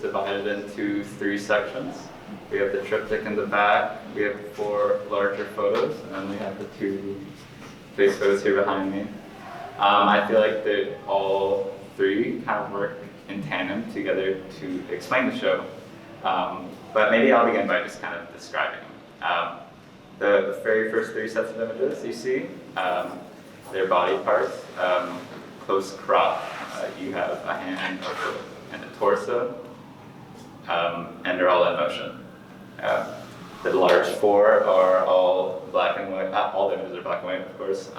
divided into 3 sections. We have the triptych in the back, we have 4 larger photos, and then we have the 2 big photos here behind me. I feel like that all 3 kind of work in tandem together to explain the show. But maybe I'll begin by just kind of describing them. The very first 3 sets of images you see, they're body parts, close crop. You have a hand, a foot, and a torso, and they're all in motion. The large 4 are all black and white. All the images are black and white, of course.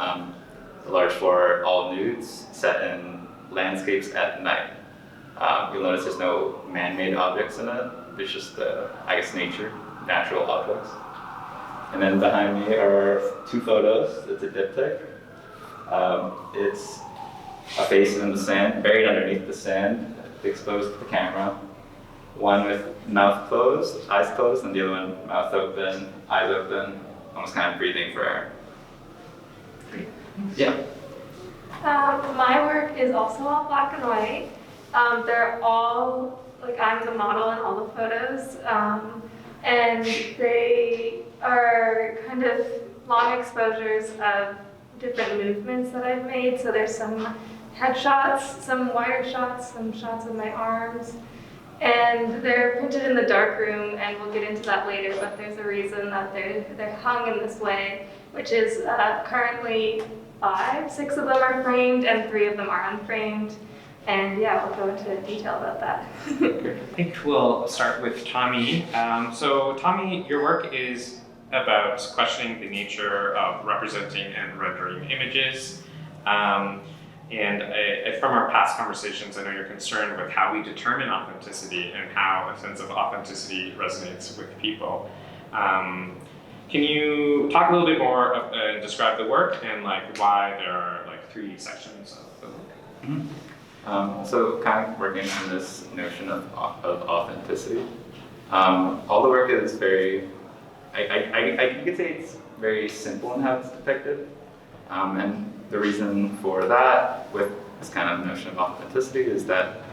The large 4 are all nudes set in landscapes at night. You'll notice there's no man-made objects in it. There's just, I guess, natural objects. And then behind me are 2 photos. It's a diptych. It's a face in the sand, buried underneath the sand, exposed to the camera. One with mouth closed, eyes closed, and the other one mouth open, eyes open, almost kind of breathing for air. Yeah. My work is also all black and white. They're all, like, I'm the model in all the photos, and they are kind of long exposures of different movements that I've made. So there's some headshots, some wider shots, some shots of my arms, and they're printed in the darkroom, and we'll get into that later, but there's a reason that they're hung in this way, which is currently 5, 6 of them are framed, and 3 of them are unframed. And yeah, we'll go into detail about that. I think we'll start with Tommy. So Tommy, your work is about questioning the nature of representing and rendering images. From our past conversations, I know you're concerned with how we determine authenticity and how a sense of authenticity resonates with people. Can you talk a little bit more and describe the work and why there are 3 sections of the work? Mm-hmm. So kind of working on this notion of authenticity. All the work is very, I could say it's very simple in how it's depicted. And the reason for that with this kind of notion of authenticity is that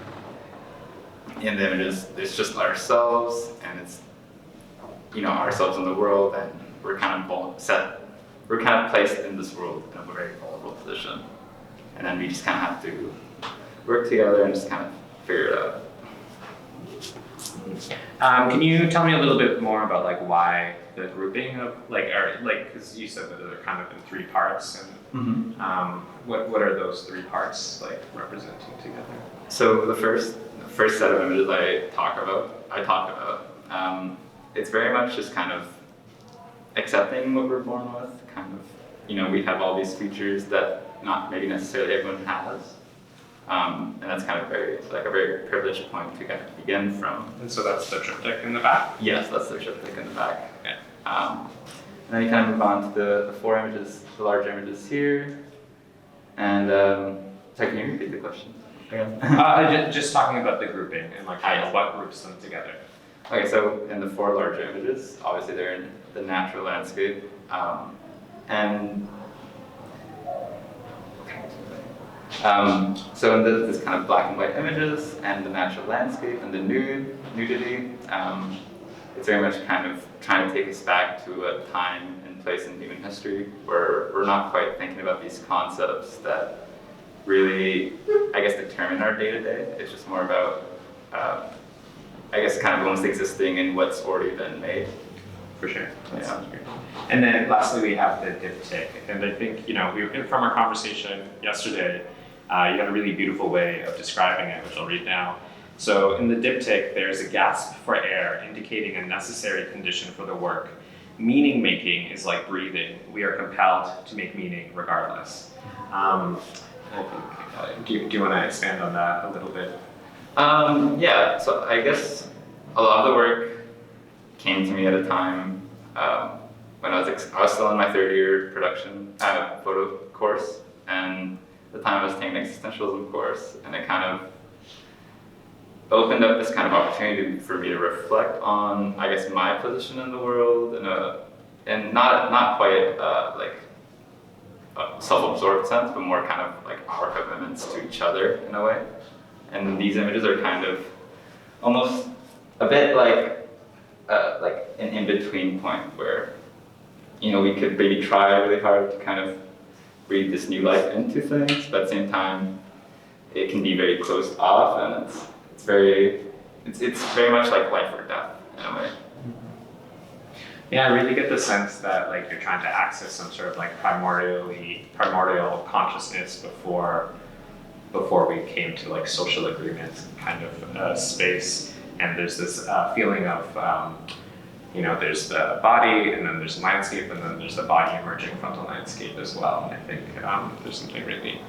in the images, it's just ourselves, and it's, ourselves in the world, and we're kind of placed in this world in a very vulnerable position. And then we just kind of have to work together and just kind of figure it out. Can you tell me a little bit more about why the grouping of because you said that they're kind of in 3 parts, and what are those 3 parts representing together? So the first set of images I talk about, it's very much just kind of accepting what we're born with. Kind of, we have all these features that not maybe necessarily everyone has. And that's kind of a very privileged point to kind of begin from. And so that's the triptych in the back? Yes, that's the triptych in the back. Okay. And then you kind of move on to the 4 images, the large images here. And so can you repeat the question again? Just talking about the grouping and what groups them together. Okay, so in the 4 larger images, obviously they're in the natural landscape. So in this kind of black and white images and the natural landscape and the nudity, it's very much kind of trying to take us back to a time and place in human history where we're not quite thinking about these concepts that really, I guess, determine our day-to-day. It's just more about, I guess, kind of almost existing in what's already been made. For sure. That sounds great. And then lastly, we have the diptych. And I think, from our conversation yesterday, you had a really beautiful way of describing it, which I'll read now. So in the diptych, there's a gasp for air, indicating a necessary condition for the work. Meaning making is like breathing. We are compelled to make meaning regardless. I think, do you want to expand on that a little bit? Yeah, so I guess a lot of the work came to me at a time when I was still in my 3rd year production photo course, and at the time I was taking an existentialism course, and it kind of opened up this kind of opportunity for me to reflect on, I guess, my position in the world and not quite a self-absorbed sense, but more kind of our commitments to each other in a way. And these images are kind of almost a bit like an in-between point where, we could maybe try really hard to kind of breathe this new life into things, but at the same time, it can be very closed off, and it's very much like life or death in a way. Yeah, I really get the sense that like you're trying to access some sort of like primordial consciousness before we came to like social agreements kind of space. And there's this feeling of, there's the body, and then there's the landscape, and then there's the body emerging from the landscape as well. And I think there's something really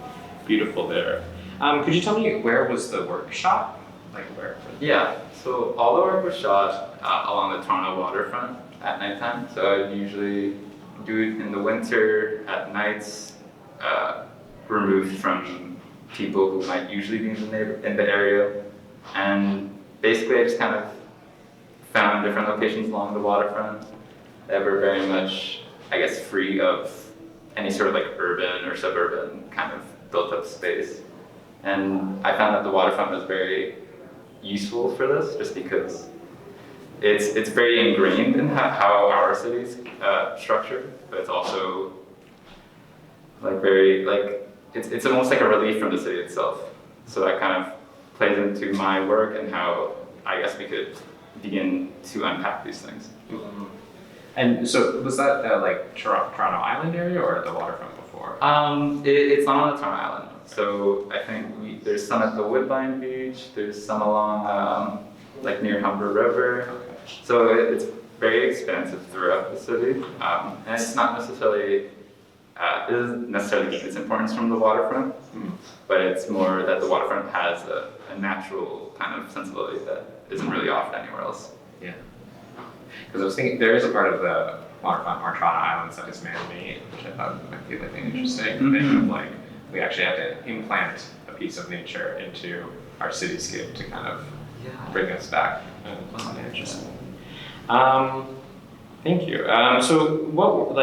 beautiful there. Could you tell me where was the work shot? Like where? Yeah, so all the work was shot along the Toronto waterfront at nighttime. So I usually do it in the winter at nights, removed from people who might usually be in the area. And basically I just kind of found different locations along the waterfront that were very much, I guess, free of any sort of like urban or suburban kind of built up space. And I found that the waterfront was very useful for this, just because it's very ingrained in how our city's structured, but it's also like very like it's almost like a relief from the city itself. So that kind of plays into my work and how I guess we could begin to unpack these things. And so was that like Toronto Island area or the waterfront before? It's not on the Toronto Island. So I think there's some at the Woodbine Beach. There's some along like near Humber River. So it's very expansive throughout the city, and it's not necessarily it doesn't necessarily gain its importance from the waterfront, but it's more that the waterfront has a natural kind of sensibility that isn't really offered anywhere else. Yeah. Because I was thinking there is a part of the waterfront or Toronto Islands that is man-made, which I thought might be like an interesting thing of like we actually have to implant a piece of nature into our cityscape to kind of bring us back. Interesting. Thank you. So what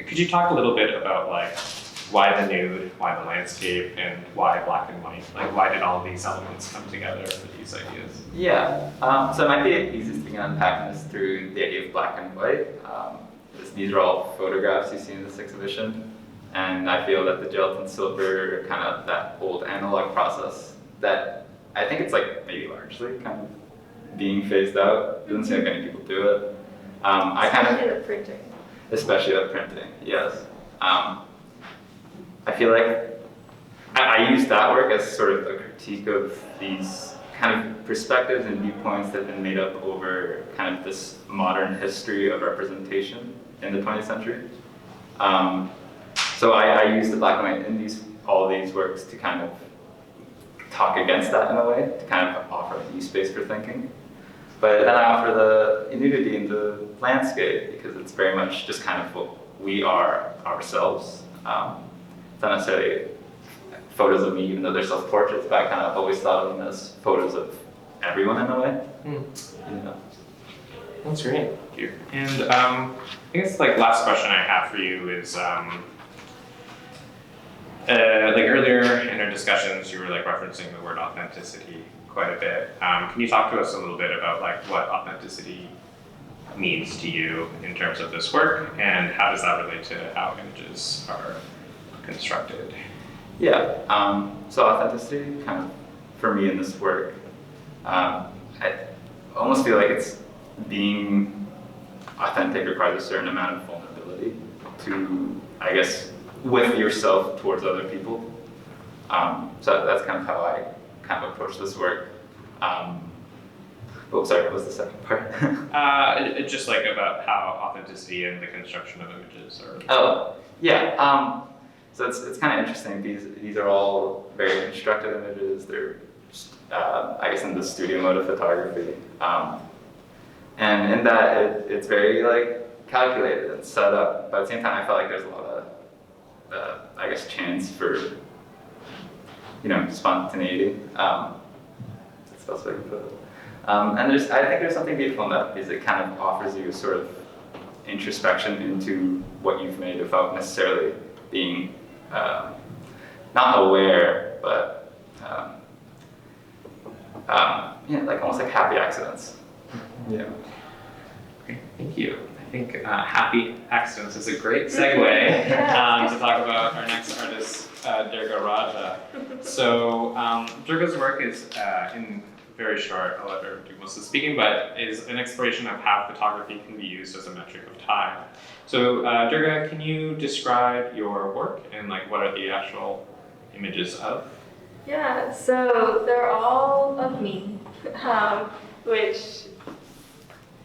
could you talk a little bit about like why the nude, why the landscape, and why black and white? Like why did all of these elements come together for these ideas? Yeah, so it might be the easiest thing unpacking this through the idea of black and white. These are all photographs you see in this exhibition, and I feel that the gelatin silver, kind of that old analog process, that I think it's like maybe largely kind of being phased out. Doesn't seem like many people do it. I kind of Especially the printing. Especially the printing, yes. I feel like I use that work as sort of a critique of these kind of perspectives and viewpoints that have been made up over kind of this modern history of representation in the 20th century. So I use the black and white in all these works to kind of talk against that in a way, to kind of offer a new space for thinking. But then I offer the nudity in the landscape because it's very much just kind of what we are ourselves. It's not necessarily photos of me, even though they're self-portraits, but I kind of always thought of them as photos of everyone in a way. That's great. Thank you. And I guess like last question I have for you is like earlier in our discussions, you were like referencing the word authenticity quite a bit. Can you talk to us a little bit about like what authenticity means to you in terms of this work, and how does that relate to how images are constructed? Yeah, so authenticity kind of, for me in this work, I almost feel like it's being authentic requires a certain amount of vulnerability to, I guess, with yourself towards other people. So that's kind of how I kind of approach this work. Sorry, what was the second part? It's just like about how authenticity and the construction of images are. Oh, yeah. So it's kind of interesting. These are all very constructed images. They're, I guess, in the studio mode of photography. And in that, it's very like calculated and set up. But at the same time, I felt like there's a lot of, I guess, chance for, spontaneity. That's the best way to put it. And I think there's something beautiful in that because it kind of offers you a sort of introspection into what you've made without necessarily being not aware, but like almost like happy accidents. Yeah. Okay, thank you. I think happy accidents is a great segue to talk about our next artist, Durga Rajah. So Durga's work is, in very short, I'll let her do most of the speaking, but is an exploration of how photography can be used as a metric of time. So Durga, can you describe your work and like what are the actual images of? Yeah, so they're all of me, which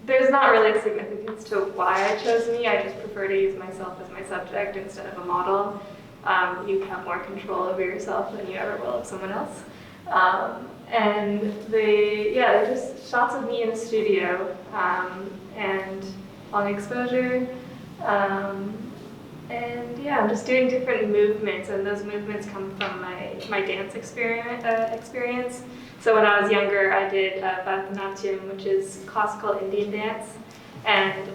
there's not really a significance to why I chose me. I just prefer to use myself as my subject instead of a model. You have more control over yourself than you ever will of someone else. And they're just shots of me in a studio and on exposure. And yeah, I'm just doing different movements, and those movements come from my dance experience. So when I was younger, I did Bharatanatyam, which is classical Indian dance. And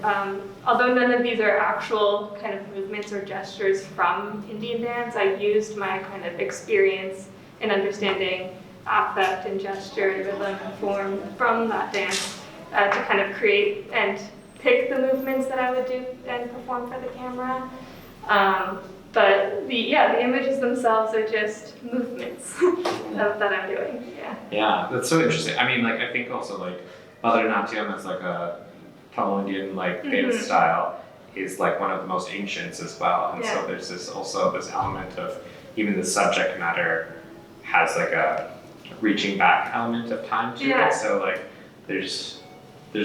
although none of these are actual kind of movements or gestures from Indian dance, I used my kind of experience in understanding affect and gesture and rhythm and form from that dance to kind of create and pick the movements that I would do and perform for the camera. But the images themselves are just movements that I'm doing. Yeah. Yeah, that's so interesting. I mean, like I think also like Bharatanatyam is like a Tamil Indian like dance style is like one of the most ancients as well, and so there's this element of even the subject matter has like a reaching back element of time to it. So like there's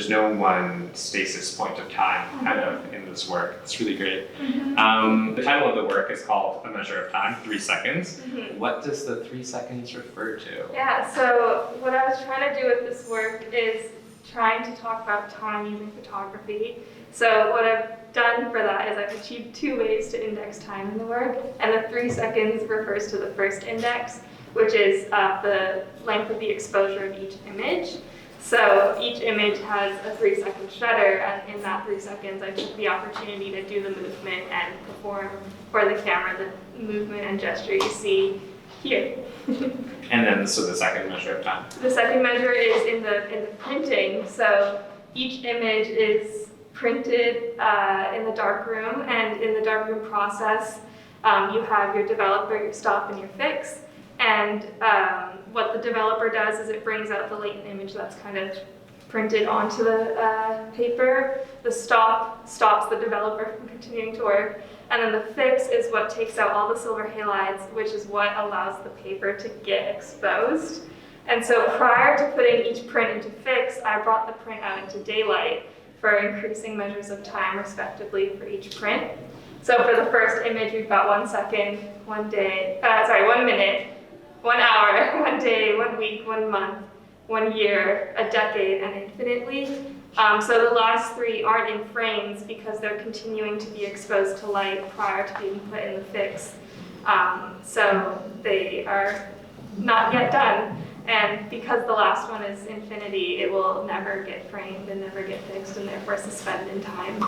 no one stasis point of time kind of in this work. It's really great. The title of the work is called A Measure of Time, 3 seconds. What does the 3 seconds refer to? Yeah, so what I was trying to do with this work is trying to talk about time using photography. So what I've done for that is I've achieved 2 ways to index time in the work, and the 3 seconds refers to the first index, which is the length of the exposure of each image. So each image has a 3-second shutter, and in that 3 seconds, I took the opportunity to do the movement and perform for the camera the movement and gesture you see here. And then, so the second measure of time? The second measure is in the printing. So each image is printed in the darkroom, and in the darkroom process, you have your developer, your stop, and your fix. And what the developer does is it brings out the latent image that's kind of printed onto the paper. The stop stops the developer from continuing to work. And then the fix is what takes out all the silver halides, which is what allows the paper to get exposed. And so prior to putting each print into fix, I brought the print out into daylight for increasing measures of time respectively for each print. So for the first image, we've got 1 second, 1 minute, 1 hour, 1 day, 1 week, 1 month, 1 year, a decade, and infinitely. So the last 3 aren't in frames because they're continuing to be exposed to light prior to being put in the fix. So they are not yet done. And because the last one is infinity, it will never get framed and never get fixed, and therefore suspend in time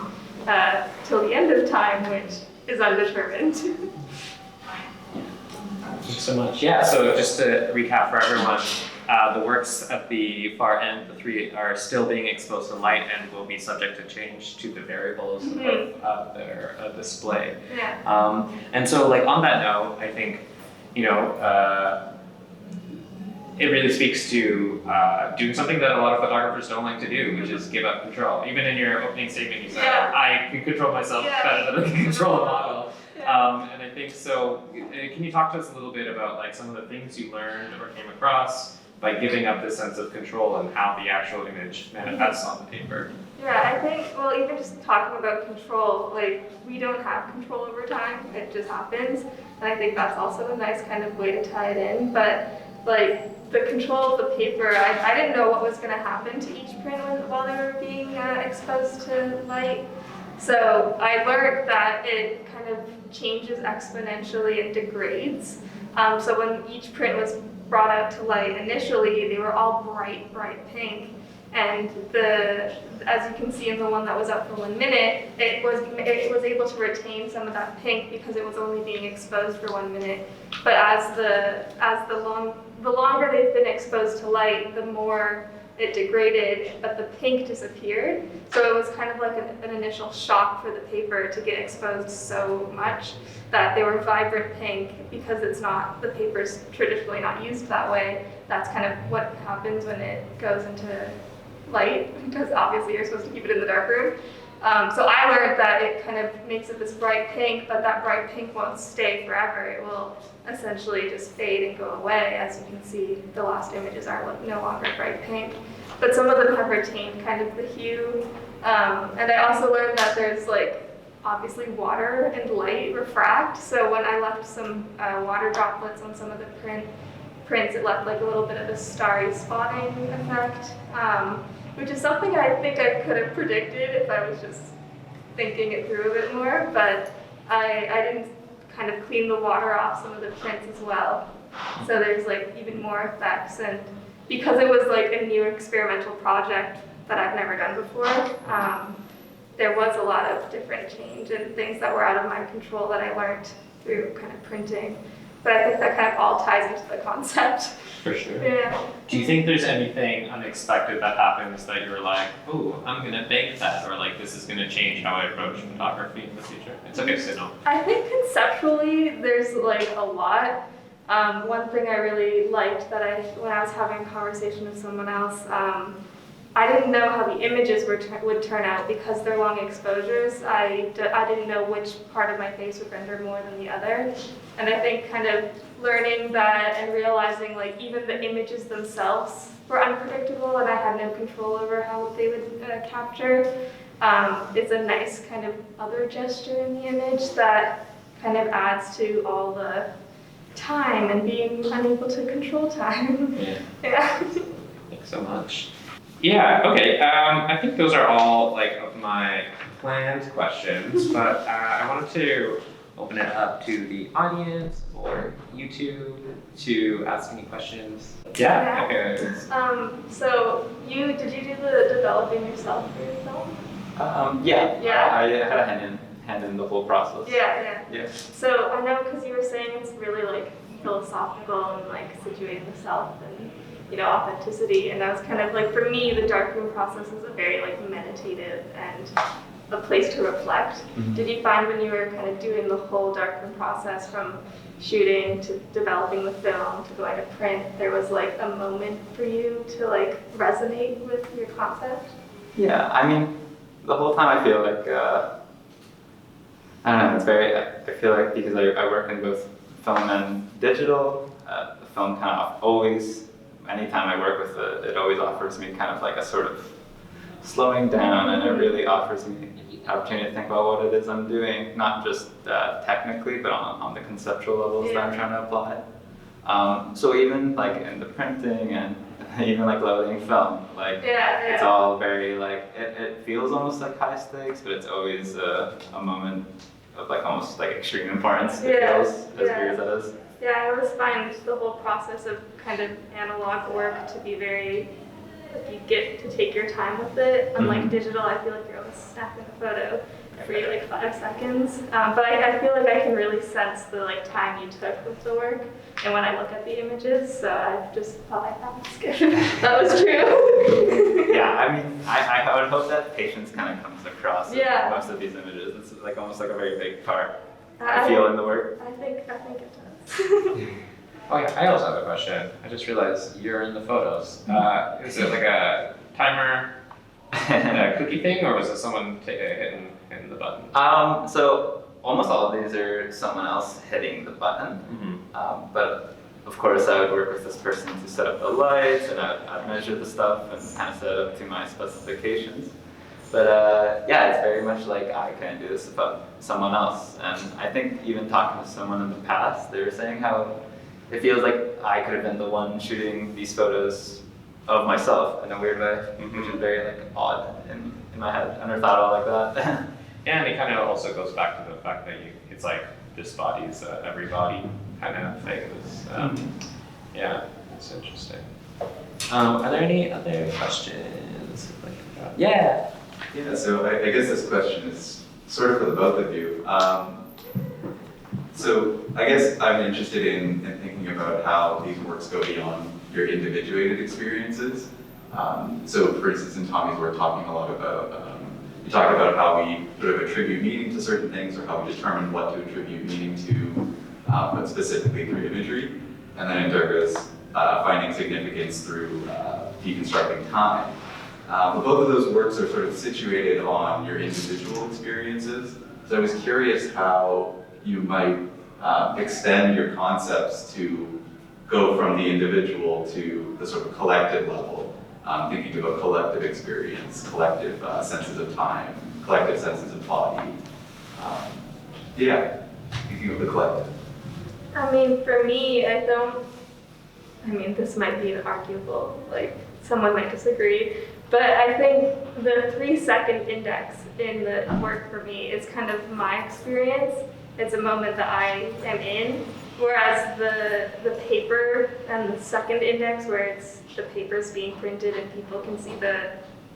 till the end of time, which is undetermined. Thanks so much. Yeah, so just to recap for everyone, the works at the far end, the 3 are still being exposed to light and will be subject to change to the variables of their display. Yeah. And so like on that note, I think, it really speaks to doing something that a lot of photographers don't like to do, which is give up control. Even in your opening statement, you said, I can control myself better than I can control a model. And I think so, can you talk to us a little bit about like some of the things you learned or came across by giving up this sense of control and how the actual image manifests on the paper? Yeah, I think, well, even just talking about control, like, we don't have control over time, it just happens. And I think that's also a nice kind of way to tie it in. But, like, the control of the paper, I didn't know what was going to happen to each print while they were being exposed to light. So I learned that it kind of changes exponentially and degrades. So when each print was brought out to light initially, they were all bright, bright pink. And as you can see in the one that was up for 1 minute, it was able to retain some of that pink because it was only being exposed for 1 minute. But as the longer they've been exposed to light, the more it degraded, but the pink disappeared. So it was kind of like an initial shock for the paper to get exposed so much that they were vibrant pink because the paper's traditionally not used that way. That's kind of what happens when it goes into light, because obviously you're supposed to keep it in the darkroom. So I learned that it kind of makes it this bright pink, but that bright pink won't stay forever. It will essentially just fade and go away. As you can see, the last images are no longer bright pink, but some of them have retained kind of the hue. And I also learned that there's obviously water and light refract. So when I left some water droplets on some of the prints, it left a little bit of a starry spotting effect. Which is something I think I could have predicted if I was just thinking it through a bit more, but I didn't kind of clean the water off some of the prints as well. So there's even more effects, and because it was a new experimental project that I've never done before, there was a lot of different change and things that were out of my control that I learned through kind of printing. But I think that kind of all ties into the concept. For sure. Yeah. Do you think there's anything unexpected that happens that you're like, oh, I'm gonna bake that, or this is gonna change how I approach photography in the future? It's okay to say no. I think conceptually there's a lot. One thing I really liked when I was having a conversation with someone else, I didn't know how the images would turn out because they're long exposures. I didn't know which part of my face would render more than the other. And I think kind of learning that and realizing even the images themselves were unpredictable and I had no control over how they would capture. It's a nice kind of other gesture in the image that kind of adds to all the time and being unable to control time. Yeah. Yeah. Thanks so much. Yeah, okay. I think those are all of my planned questions, but I wanted to open it up to the audience or YouTube to ask any questions. Yeah. Okay. So did you do the developing yourself for your film? Yeah. Yeah. I had a hand in the whole process. Yeah. So I know because you were saying it's really philosophical and situating the self and authenticity, and that was kind of for me, the darkroom process is a very meditative and a place to reflect. Mm-hmm. Did you find when you were kind of doing the whole darkroom process from shooting to developing the film to going to print, there was a moment for you to resonate with your concept? Yeah, I mean, the whole time I feel I don't know, it's very, I feel because I work in both film and digital, the film kind of always, anytime I work with it always offers me kind of a sort of slowing down, and it really offers me the opportunity to think about what it is I'm doing, not just technically, but on the conceptual levels that I'm trying to apply. So even in the printing and even loading film, it's all very it feels almost like high stakes, but it's always a moment of almost extreme importance. It feels as weird as that is. Yeah, I always find the whole process of kind of analog work to be very, you get to take your time with it. Unlike digital, I feel you're always snapping a photo every 5 seconds. But I feel I can really sense the time you took with the work, and when I look at the images, so I just thought I'd ask if that was true. Yeah, I mean, I would hope that patience kind of comes across in most of these images. It's almost a very big part. I feel in the work. I think it does. Oh yeah, I also have a question. I just realized you're in the photos. Is it a timer cookie thing, or was it someone hitting the button? So almost all of these are someone else hitting the button. But of course I would work with this person to set up the lights, and I'd measure the stuff and kind of set it up to my specifications. But yeah, it's very much I couldn't do this without someone else. And I think even talking to someone in the past, they were saying how it feels I could have been the one shooting these photos of myself in a weird way, which is very odd in my head. I never thought about it like that. Yeah, and it kind of also goes back to the fact that it's this body's every body kind of thing. Yeah, it's interesting. Are there any other questions? Yeah. Yeah, so I guess this question is sort of for the both of you. So I guess I'm interested in thinking about how these works go beyond your individuated experiences. So for instance, in Tommy's work, talking a lot about, you talk about how we sort of attribute meaning to certain things, or how we determine what to attribute meaning to, but specifically through imagery. And then in Durga's, finding significance through deconstructing time. But both of those works are sort of situated on your individual experiences. So I was curious how you might extend your concepts to go from the individual to the sort of collective level, thinking about collective experience, collective senses of time, collective senses of body. Yeah, thinking of the collective. I mean, for me, this might be arguable, like someone might disagree, but I think the 3-second index in the work for me is kind of my experience. It's a moment that I am in, whereas the paper and the second index, where it's the paper's being printed and people can see the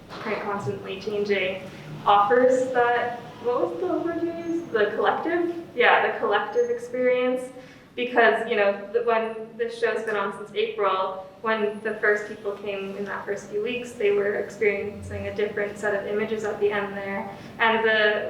print constantly changing, offers that, what was the word you used? The collective? Yeah, the collective experience. Because, when this show's been on since April, when the first people came in that first few weeks, they were experiencing a different set of images at the end there. And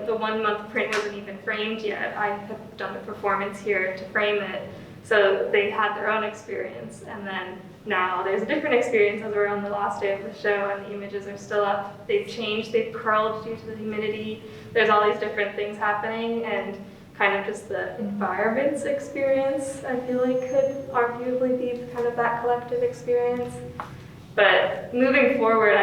the 1 month print wasn't even framed yet. I have done a performance here to frame it. So they had their own experience. And then now there's a different experience as we're on the last day of the show and the images are still up. They've changed, they've curled due to the humidity. There's all these different things happening, and kind of just the environment's experience, I feel like could arguably be kind of that collective experience. But moving forward,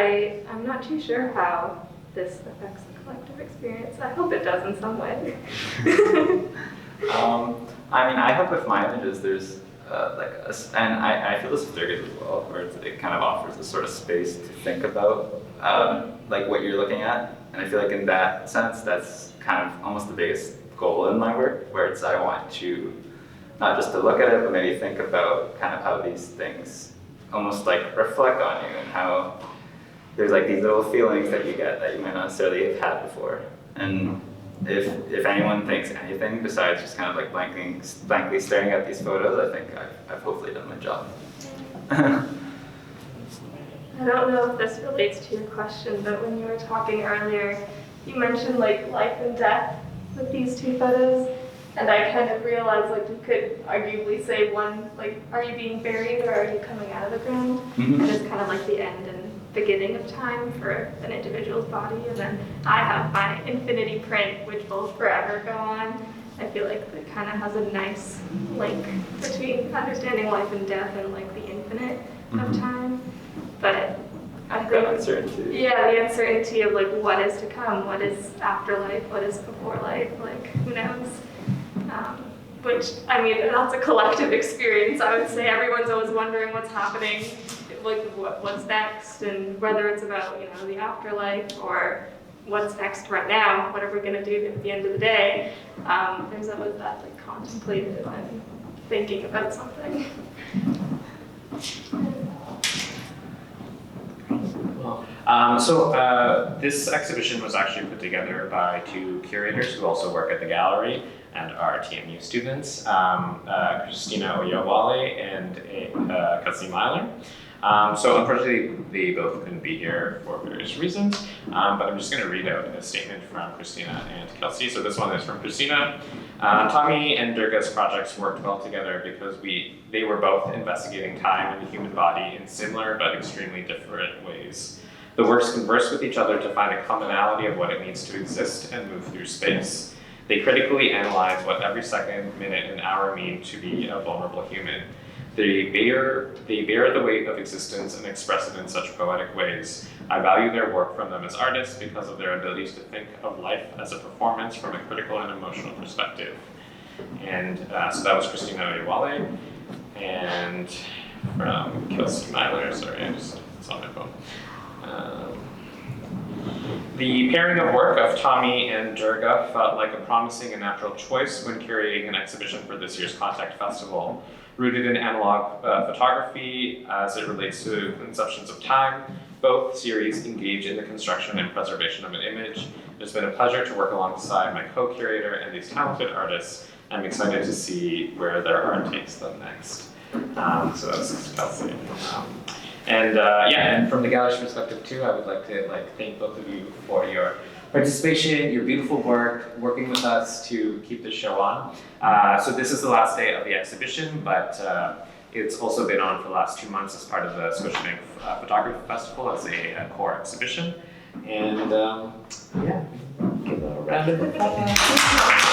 I'm not too sure how this affects the collective experience. I hope it does in some way. I hope with my images there's and I feel this with Durga's as well, where it kind of offers a sort of space to think about like what you're looking at. And I feel like in that sense, that's kind of almost the biggest goal in my work, where I want to not just to look at it, but maybe think about kind of how these things almost like reflect on you, and how there's like these little feelings that you get that you might not necessarily have had before. And if anyone thinks anything besides just kind of like blankly staring at these photos, I think I've hopefully done my job. I don't know if this relates to your question, but when you were talking earlier, you mentioned like life and death with these two photos, and I kind of realized like you could arguably say one, like, are you being buried or are you coming out of the ground? Mm-hmm. And it's kind of like the end and beginning of time for an individual's body. And then I have my infinity print, which will forever go on. I feel like it kind of has a nice link between understanding life and death and like the infinite of time. But I think, that uncertainty. yeah, the uncertainty of like what is to come, what is afterlife, what is before life, like who knows? Which, that's a collective experience. I would say everyone's always wondering what's happening, like what's next, and whether it's about, the afterlife or what's next right now, what are we gonna do at the end of the day? There's always that like contemplative and thinking about something. This exhibition was actually put together by two curators who also work at the gallery and are TMU students, Christina Oyawale and Kelsey Myler. Unfortunately, they both couldn't be here for various reasons, but I'm just going to read out a statement from Christina and Kelsey. So this one is from Christina. Tommy and Durga's projects worked well together because they were both investigating time and the human body in similar but extremely different ways. The works converse with each other to find a commonality of what it means to exist and move through space. They critically analyze what every second, minute, and hour mean to be a vulnerable human. They bear the weight of existence and express it in such poetic ways. I value their work from them as artists because of their abilities to think of life as a performance from a critical and emotional perspective. And so that was Christina Oyawale, and from Kelsey Myler, sorry, I just saw my phone. The pairing of work of Tommy and Durga felt like a promising and natural choice when curating an exhibition for this year's Contact Festival. Rooted in analog photography as it relates to conceptions of time, both series engage in the construction and preservation of an image. It's been a pleasure to work alongside my co-curator and these talented artists. I'm excited to see where their art takes them next. So that's Kelsey. And from the gallery's perspective too, I would like to thank both of you for your participation, your beautiful work, working with us to keep the show on. So this is the last day of the exhibition, but it's also been on for the last 2 months as part of the Scotiabank Photography Festival as a core exhibition. And give a round of applause.